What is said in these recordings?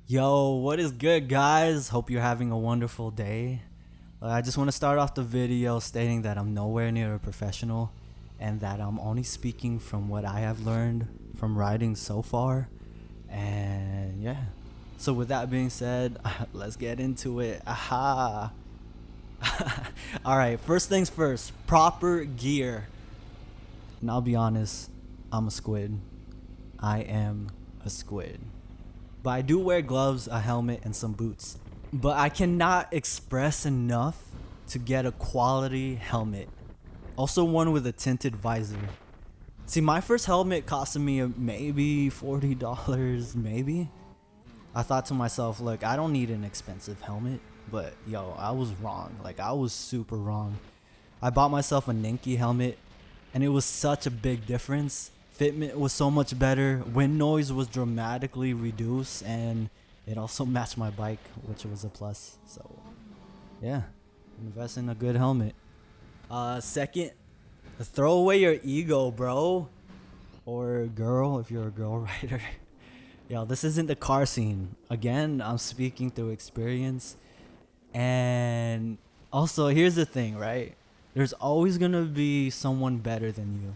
Yo, what is good, guys? Hope you're having a wonderful day. I just want to start off the video stating that I'm nowhere near a professional and that I'm only speaking from what I have learned from writing so far. And yeah. So, with that being said, let's get into it. Aha. Alright, first things first, proper gear. And I'll be honest, I'm a squid. I am a squid. But I do wear gloves, a helmet, and some boots. But I cannot express enough to get a quality helmet. Also one with a tinted visor. See, my first helmet costed me maybe $40, maybe. I thought to myself, look, I don't need an expensive helmet. But yo, I was wrong. Like, I was super wrong. I bought myself a Ninky helmet, and it was such a big difference. Fitment was so much better. Wind noise was dramatically reduced, and it also matched my bike, which was a plus. So, yeah, invest in a good helmet. Second, throw away your ego, bro, or girl if you're a girl rider. Yo, this isn't the car scene. Again, I'm speaking through experience. And also, here's the thing, right? There's always gonna be someone better than you.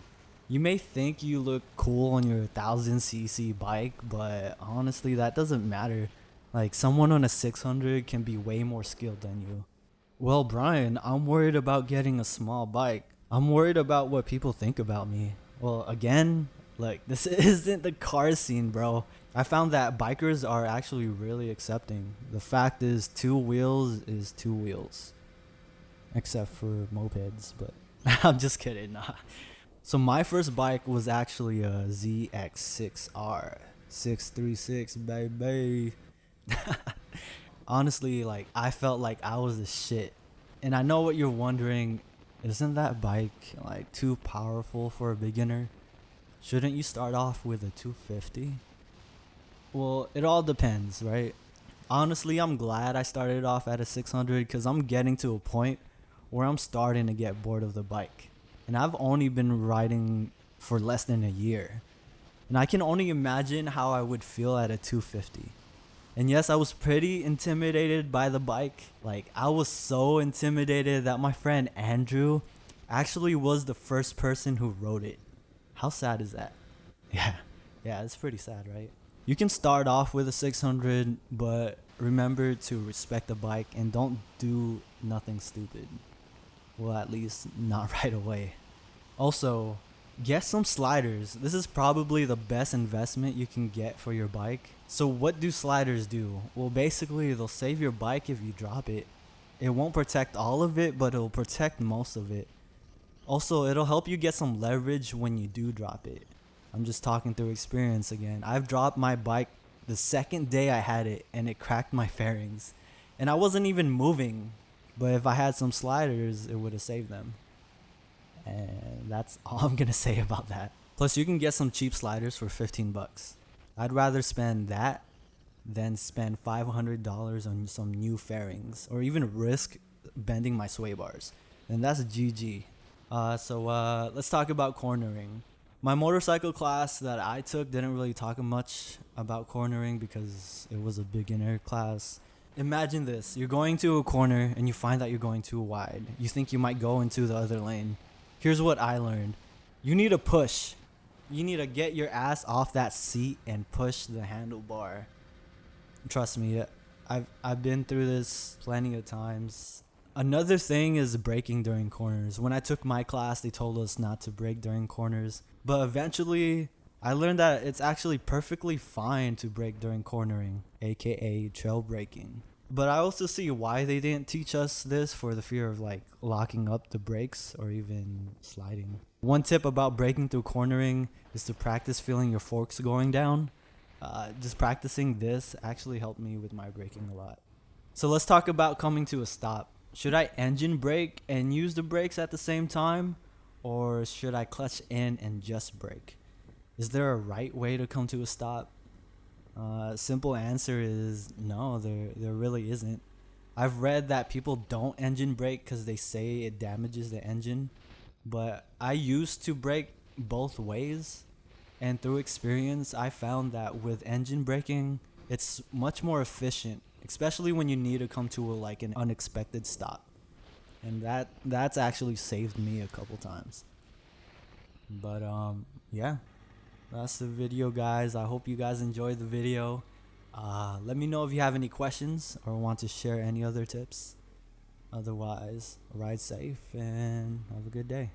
You may think you look cool on your 1000cc bike, but honestly, that doesn't matter. Like, someone on a 600 can be way more skilled than you. Well, Brian, I'm worried about getting a small bike. I'm worried about what people think about me. Well, again, like, this isn't the car scene, bro. I found that bikers are actually really accepting. The fact is, two wheels is two wheels. Except for mopeds, but I'm just kidding. Nah. So my first bike was actually a ZX6R 636, baby. Honestly, like, I felt like I was the shit. And I know what you're wondering, isn't that bike like too powerful for a beginner? Shouldn't you start off with a 250? Well, it all depends, right? Honestly, I'm glad I started off at a 600 cuz I'm getting to a point where I'm starting to get bored of the bike. And I've only been riding for less than a year. And I can only imagine how I would feel at a 250. And yes, I was pretty intimidated by the bike. Like, I was so intimidated that my friend Andrew actually was the first person who rode it. How sad is that? Yeah. Yeah, it's pretty sad, right? You can start off with a 600, but remember to respect the bike and don't do nothing stupid. Well, at least not right away. Also, get some sliders. This is probably the best investment you can get for your bike. So, what do sliders do? Well, basically, they'll save your bike if you drop it. It won't protect all of it, but it'll protect most of it. Also, it'll help you get some leverage when you do drop it. I'm just talking through experience again. I've dropped my bike the second day I had it, and it cracked my fairings. And I wasn't even moving. But if I had some sliders, it would have saved them. And that's all I'm gonna say about that. Plus, you can get some cheap sliders for 15 bucks. I'd rather spend that than spend $500 on some new fairings or even risk bending my sway bars. And that's GG. So let's talk about cornering. My motorcycle class that I took didn't really talk much about cornering because it was a beginner class. Imagine this, you're going to a corner and you find that you're going too wide. You think you might go into the other lane. Here's what I learned. You need to push. You need to get your ass off that seat and push the handlebar. Trust me, I've been through this plenty of times. Another thing is braking during corners. When I took my class, they told us not to brake during corners. But eventually, I learned that it's actually perfectly fine to brake during cornering, aka trail braking. But I also see why they didn't teach us this for the fear of like locking up the brakes or even sliding. One tip about braking through cornering is to practice feeling your forks going down. Just practicing this actually helped me with my braking a lot. So let's talk about coming to a stop. Should I engine brake and use the brakes at the same time? Or should I clutch in and just brake? Is there a right way to come to a stop? Simple answer is no, there really isn't. I've read that people don't engine brake because they say it damages the engine, but I used to brake both ways, and through experience, I found that with engine braking, It's much more efficient, especially when you need to come to like an unexpected stop. And that's actually saved me a couple times. But yeah, that's the video, guys. I hope you guys enjoyed the video. Let me know if you have any questions or want to share any other tips. Otherwise, ride safe and have a good day.